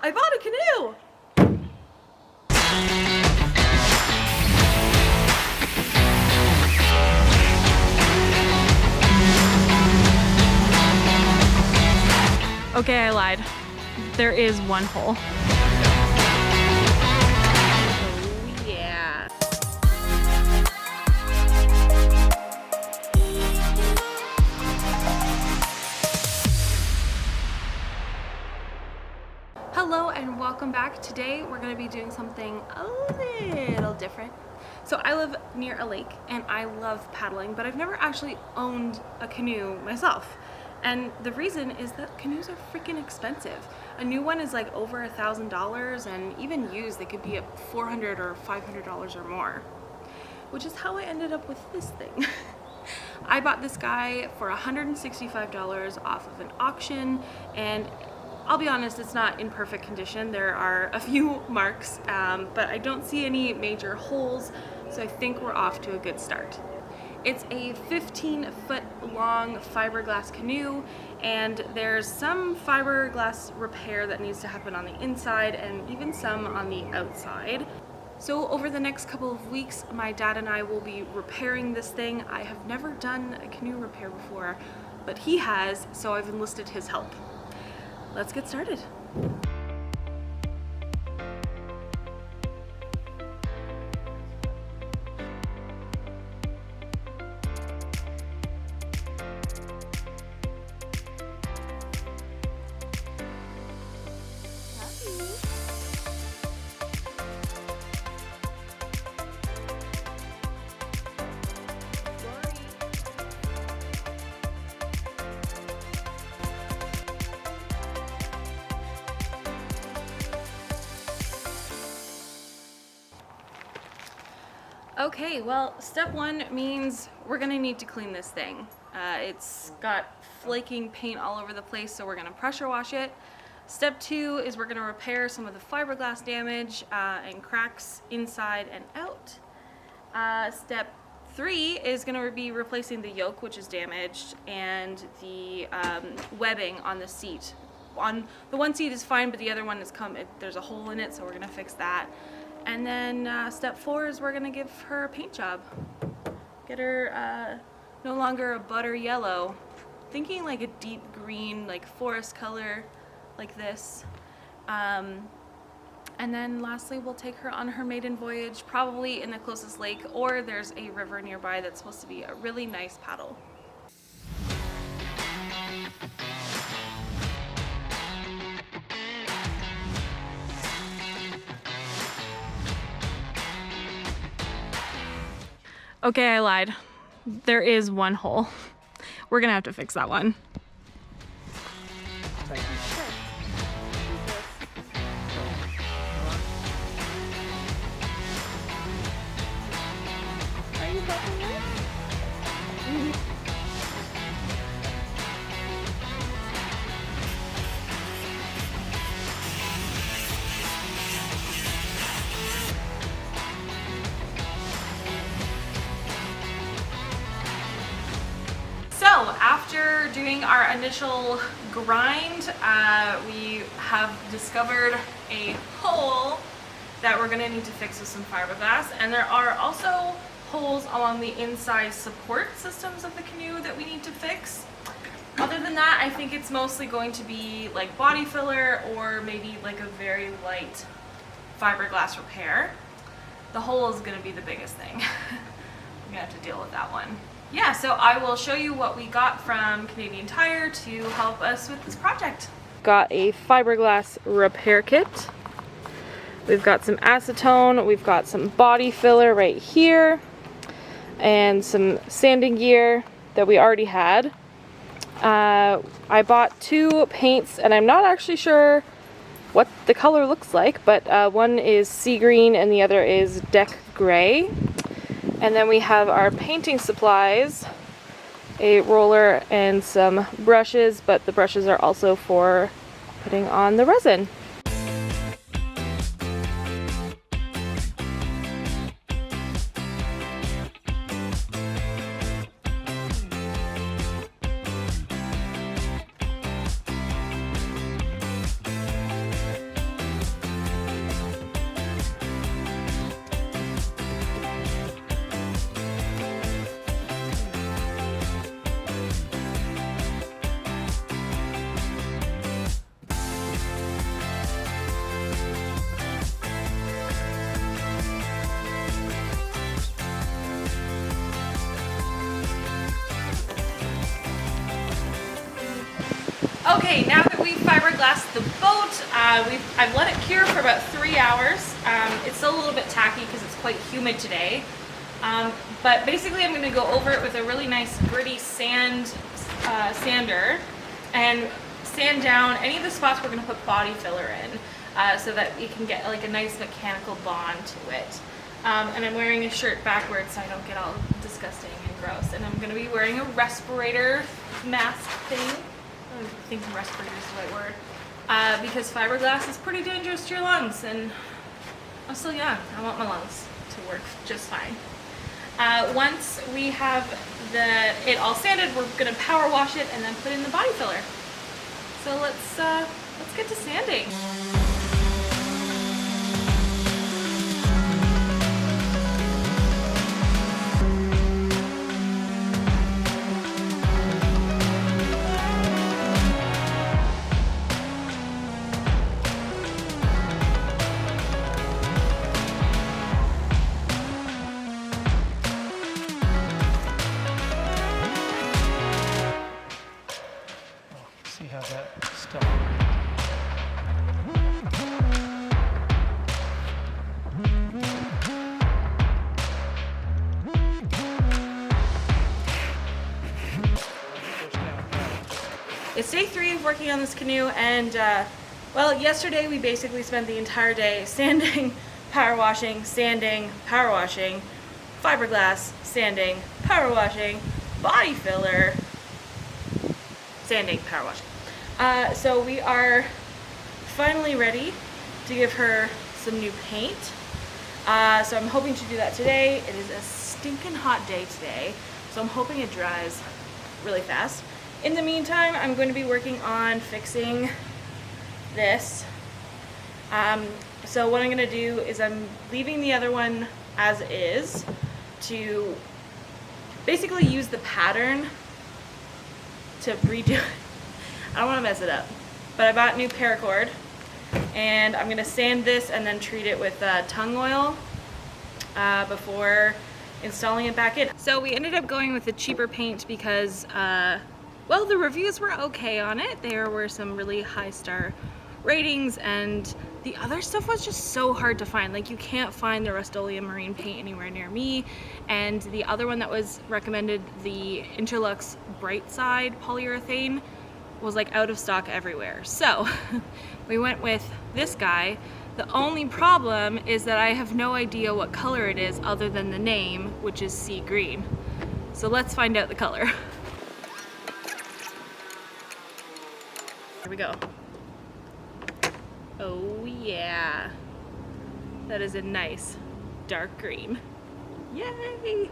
I bought a canoe! Okay, I lied. There is one hole. Oh yeah. Hello and welcome back. Today we're going to be doing something a little different. So I live near a lake and I love paddling, but I've never actually owned a canoe myself. And the reason is that canoes are freaking expensive. A new one is like over $1,000, and even used they could be at $400 or $500 or more. Which is how I ended up with this thing. I bought this guy for $165 off of an auction, and I'll be honest, it's not in perfect condition. There are a few marks, but I don't see any major holes, so I think we're off to a good start. It's a 15-foot long fiberglass canoe, and there's some fiberglass repair that needs to happen on the inside and even some on the outside. So over the next couple of weeks, my dad and I will be repairing this thing. I have never done a canoe repair before, but he has, so I've enlisted his help. Let's get started. Okay, well, step one means we're gonna need to clean this thing. It's got flaking paint all over the place, so we're gonna pressure wash it. Step two is we're gonna repair some of the fiberglass damage and cracks inside and out. Step three is gonna be replacing the yoke, which is damaged, and the webbing on the seat. On the one seat is fine, but the other one is there's a hole in it, so we're gonna fix that. And then step four is we're gonna give her a paint job. Get her no longer a butter yellow, thinking like a deep green, like forest color, like this. And then lastly, we'll take her on her maiden voyage, probably in the closest lake, or there's a river nearby that's supposed to be a really nice paddle. Okay, I lied. There is one hole. We're gonna have to fix that one. Are you helping us? So after doing our initial grind, we have discovered a hole that we're gonna need to fix with some fiberglass, and there are also holes along the inside support systems of the canoe that we need to fix. Other than that, I think it's mostly going to be like body filler or maybe like a very light fiberglass repair. The hole is gonna be the biggest thing. We're gonna have to deal with that one. Yeah, so I will show you what we got from Canadian Tire to help us with this project. Got a fiberglass repair kit. We've got some acetone, we've got some body filler right here, and some sanding gear that we already had. I bought two paints, and I'm not actually sure what the color looks like, but one is sea green and the other is deck gray. And then we have our painting supplies, a roller and some brushes, but the brushes are also for putting on the resin. Okay, now that we've fiberglassed the boat, I've let it cure for about 3 hours. It's still a little bit tacky because it's quite humid today. But basically I'm going to go over it with a really nice gritty sander and sand down any of the spots we're going to put body filler in so that we can get like a nice mechanical bond to it. And I'm wearing a shirt backwards so I don't get all disgusting and gross. And I'm going to be wearing a respirator mask thing. I don't think respirator is the right word. Because fiberglass is pretty dangerous to your lungs, and I'm still young. I want my lungs to work just fine. Once we have it all sanded, we're going to power wash it and then put in the body filler. So let's get to sanding. See how that stuck. It's day 3 of working on this canoe, and well, yesterday we basically spent the entire day sanding, power washing, sanding, power washing, fiberglass, sanding, power washing, body filler, sanding, power washing. So we are finally ready to give her some new paint. So I'm hoping to do that today. It is a stinking hot day today, so I'm hoping it dries really fast. In the meantime, I'm going to be working on fixing this. So what I'm going to do is I'm leaving the other one as is to basically use the pattern to redo it. I don't want to mess it up, but I bought new paracord, and I'm going to sand this and then treat it with tung oil before installing it back in. So we ended up going with the cheaper paint because well, the reviews were okay on it. There were some really high star ratings, and the other stuff was just so hard to find. Like, you can't find the Rust-Oleum marine paint anywhere near me, and the other one that was recommended, the Interlux Bright Side polyurethane, was like out of stock everywhere. So we went with this guy. The only problem is that I have no idea what color it is other than the name, which is sea green. So let's find out the color. Here we go. Oh yeah. That is a nice dark green. Yay!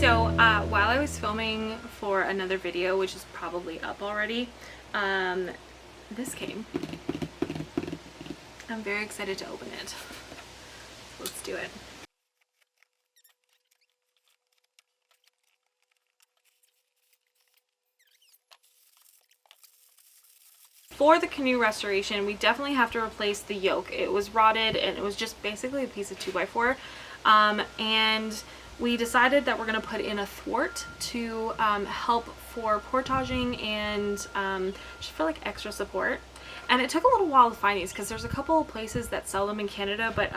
So while I was filming for another video, which is probably up already, this came. I'm very excited to open it. Let's do it. for the canoe restoration, we definitely have to replace the yoke. It was rotted and it was just basically a piece of 2x4. And we decided that we're going to put in a thwart to help for portaging and just for like extra support. And it took a little while to find these because there's a couple of places that sell them in Canada, but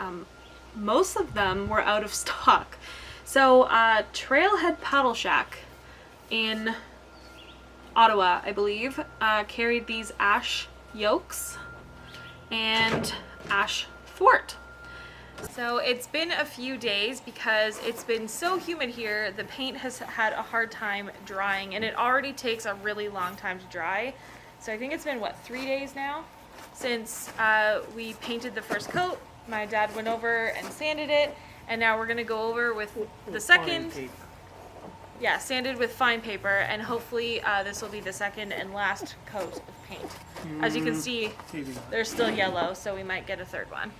most of them were out of stock. So Trailhead Paddle Shack in Ottawa, I believe, carried these ash yokes and ash thwart. So it's been a few days because it's been so humid here. The paint has had a hard time drying, and it already takes a really long time to dry. So I think it's been, what, 3 days now since we painted the first coat. My dad went over and sanded it, and now we're gonna go over with the second. Yeah, sanded with fine paper, and hopefully this will be the second and last coat of paint. As you can see, they're still yellow, so we might get a third one.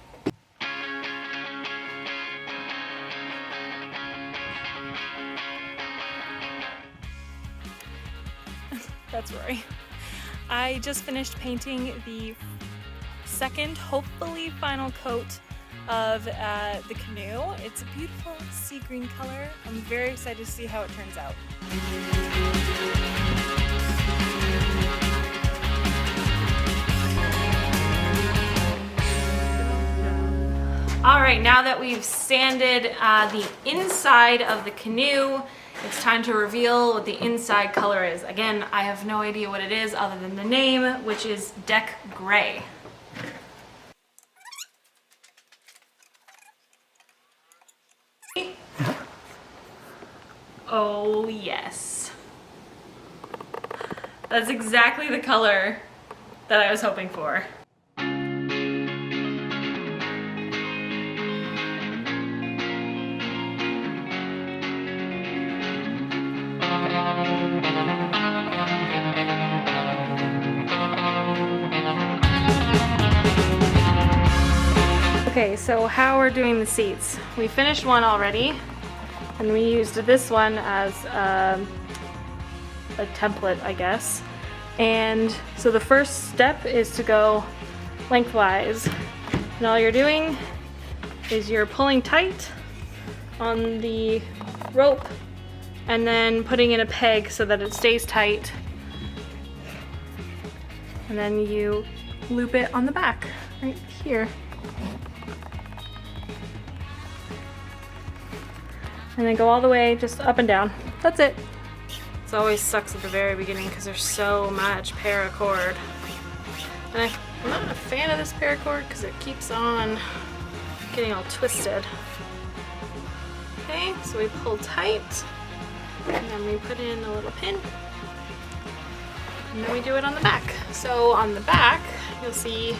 That's Rory. I just finished painting the second, hopefully final coat of the canoe. It's a beautiful sea green color. I'm very excited to see how it turns out. All right, now that we've sanded the inside of the canoe, it's time to reveal what the inside color is. Again, I have no idea what it is other than the name, which is Deck Gray. Oh yes. That's exactly the color that I was hoping for. Okay, so how we're doing the seats. We finished one already, and we used this one as a template, I guess. And so the first step is to go lengthwise. And all you're doing is you're pulling tight on the rope and then putting in a peg so that it stays tight. And then you loop it on the back, right here. And then go all the way, just up and down. That's it. It always sucks at the very beginning because there's so much paracord. And I'm not a fan of this paracord because it keeps on getting all twisted. Okay, so we pull tight, and then we put in a little pin, and then we do it on the back. So on the back, you'll see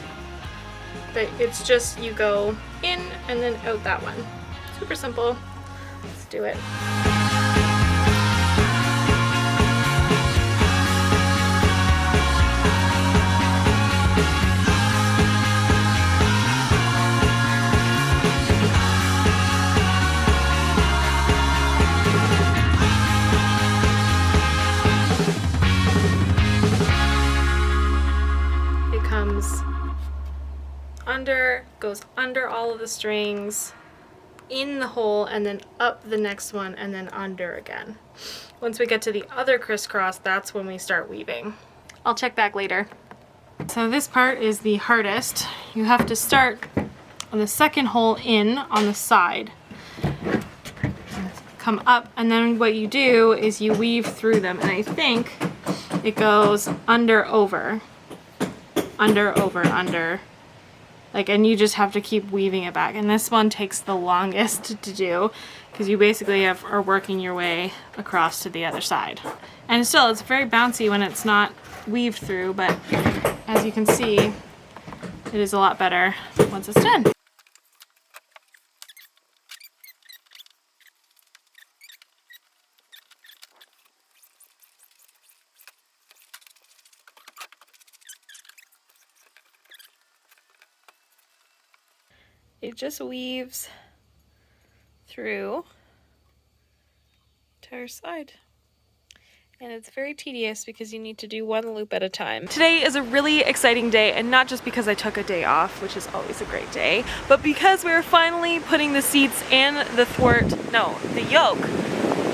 that it's just you go in and then out that one. Super simple. Let's do it. It comes under, goes under all of the strings, in the hole, and then up the next one, and then under again. Once we get to the other crisscross, that's when we start weaving. I'll check back later. So this part is the hardest. You have to start on the second hole in on the side. Come up, and then what you do is you weave through them, and I think it goes under, over, under, over, under. Like, and you just have to keep weaving it back. And this one takes the longest to do because you basically are working your way across to the other side. And still, it's very bouncy when it's not weaved through, but as you can see, it is a lot better once it's done. It just weaves through the entire side. And it's very tedious because you need to do one loop at a time. Today is a really exciting day, and not just because I took a day off, which is always a great day, but because we're finally putting the seats and the the yoke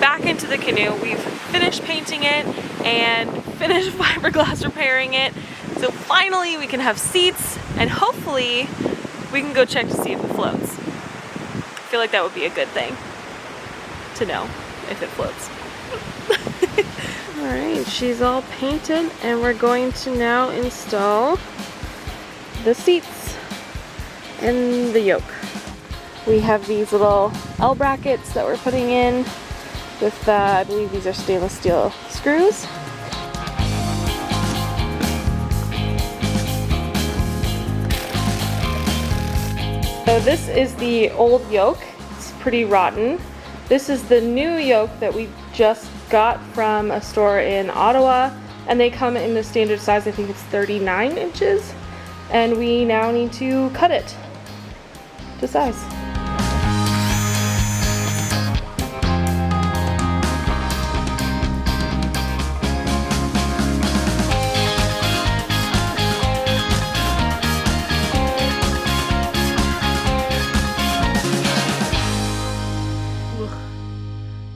back into the canoe. We've finished painting it and finished fiberglass repairing it. So finally we can have seats, and hopefully we can go check to see if it floats. I feel like that would be a good thing to know if it floats. Alright, she's all painted, and we're going to now install the seats and the yoke. We have these little L brackets that we're putting in with, I believe these are stainless steel screws. So this is the old yoke. It's pretty rotten. This is the new yoke that we just got from a store in Ottawa, and they come in the standard size. I think it's 39 inches, and we now need to cut it to size.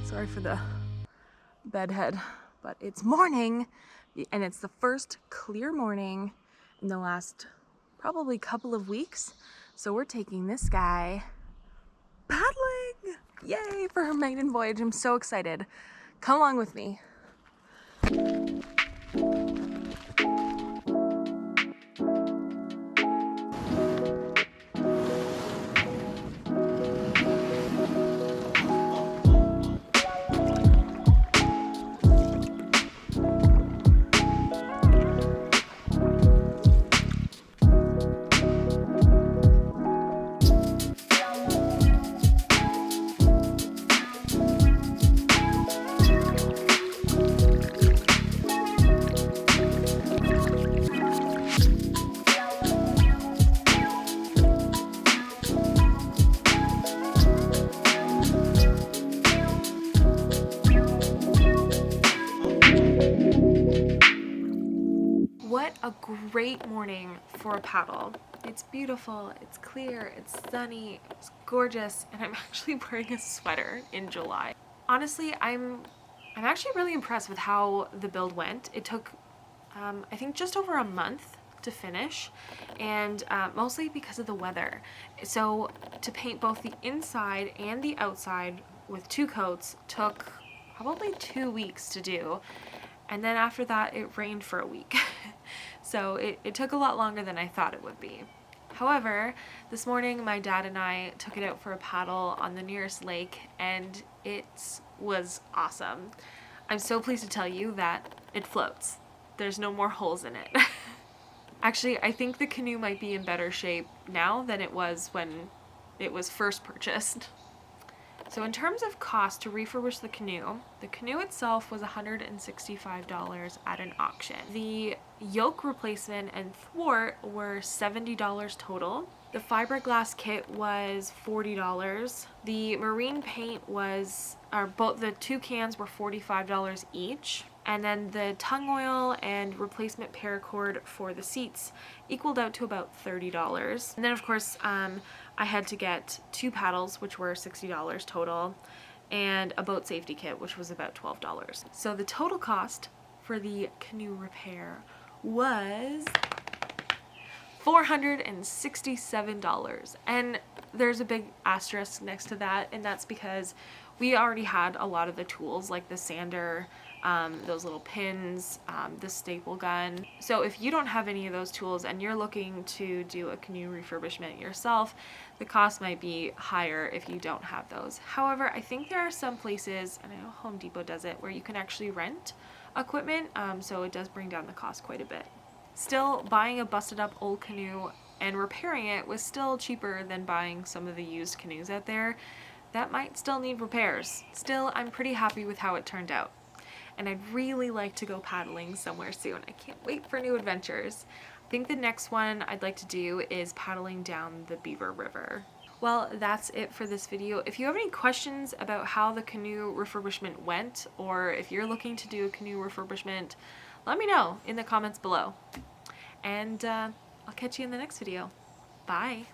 Sorry for the bedhead, but it's morning, and it's the first clear morning in the last probably couple of weeks. So we're taking this guy paddling. Yay for her maiden voyage. I'm so excited. Come along with me. What a great morning for a paddle. It's beautiful, it's clear, it's sunny, it's gorgeous, and I'm actually wearing a sweater in July. Honestly, I'm actually really impressed with how the build went. It took, I think, just over a month to finish, and mostly because of the weather. So to paint both the inside and the outside with 2 coats took probably 2 weeks to do. And then after that, it rained for a week. So it took a lot longer than I thought it would be. However, this morning my dad and I took it out for a paddle on the nearest lake, and it was awesome. I'm so pleased to tell you that it floats. There's no more holes in it. Actually, I think the canoe might be in better shape now than it was when it was first purchased. So in terms of cost to refurbish the canoe itself was $165 at an auction. The yoke replacement and thwart were $70 total. The fiberglass kit was $40. The marine paint was, both the 2 cans were $45 each. And then the tongue oil and replacement paracord for the seats equaled out to about $30. And then of course, I had to get 2 paddles, which were $60 total, and a boat safety kit, which was about $12. So the total cost for the canoe repair was $467. And there's a big asterisk next to that, and that's because we already had a lot of the tools, like the sander, those little pins, the staple gun. So if you don't have any of those tools and you're looking to do a canoe refurbishment yourself, the cost might be higher if you don't have those. However, I think there are some places, and I know Home Depot does it, where you can actually rent equipment, so it does bring down the cost quite a bit. Still, buying a busted up old canoe and repairing it was still cheaper than buying some of the used canoes out there that might still need repairs. Still, I'm pretty happy with how it turned out, and I'd really like to go paddling somewhere soon. I can't wait for new adventures. I think the next one I'd like to do is paddling down the Beaver River. Well, that's it for this video. If you have any questions about how the canoe refurbishment went, or if you're looking to do a canoe refurbishment, let me know in the comments below. And I'll catch you in the next video. Bye.